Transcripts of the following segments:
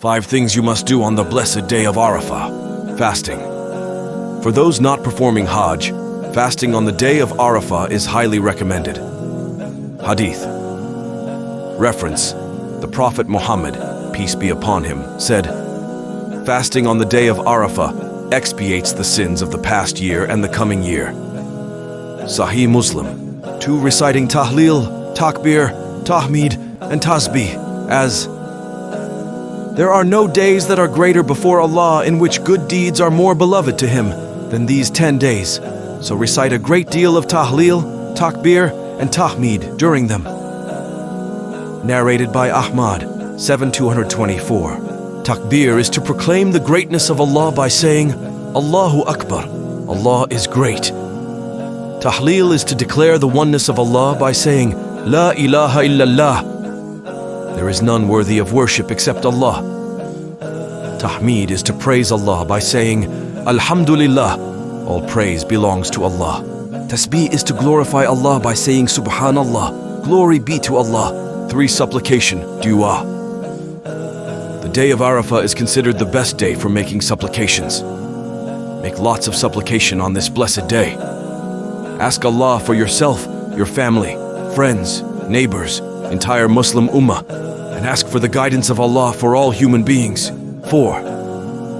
5 things you must do on the blessed day of Arafah. Fasting. For those not performing Hajj, fasting on the day of Arafah is highly recommended. Hadith. Reference. The Prophet Muhammad, peace be upon him, said, "Fasting on the day of Arafah expiates the sins of the past year and the coming year." Sahih Muslim. 2. Reciting Tahleel, Takbir, Tahmid, and Tasbih as, "There are no days that are greater before Allah in which good deeds are more beloved to Him than these 10 days. So recite a great deal of Tahleel, Takbir, and Tahmid during them." Narrated by Ahmad, 7224. Takbir is to proclaim the greatness of Allah by saying, "Allahu Akbar, Allah is great." Tahleel is to declare the oneness of Allah by saying, "La ilaha illallah, there is none worthy of worship except Allah." Tahmid is to praise Allah by saying, "Alhamdulillah, all praise belongs to Allah." Tasbih is to glorify Allah by saying, "Subhanallah, glory be to Allah." 3. Supplication, dua. The day of Arafah is considered the best day for making supplications. Make lots of supplication on this blessed day. Ask Allah for yourself, your family, friends, neighbors, entire Muslim Ummah, and ask for the guidance of Allah for all human beings. 4.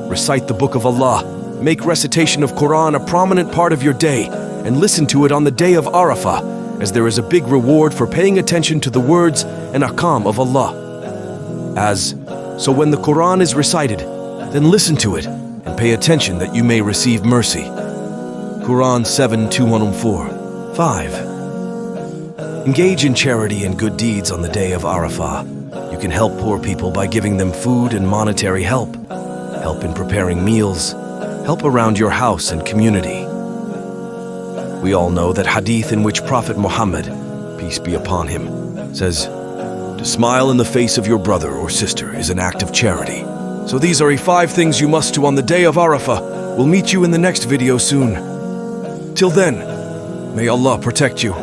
Recite the Book of Allah. Make recitation of Quran a prominent part of your day and listen to it on the day of Arafah, as there is a big reward for paying attention to the words and ahkam of Allah. So when the Quran is recited, then listen to it and pay attention that you may receive mercy. Quran 7:214. 5. Engage in charity and good deeds on the day of Arafah. You can help poor people by giving them food and monetary help, help in preparing meals, help around your house and community. We all know that hadith in which Prophet Muhammad, peace be upon him, says, "To smile in the face of your brother or sister is an act of charity." So these are 5 things you must do on the day of Arafah. We'll meet you in the next video soon. Till then, may Allah protect you.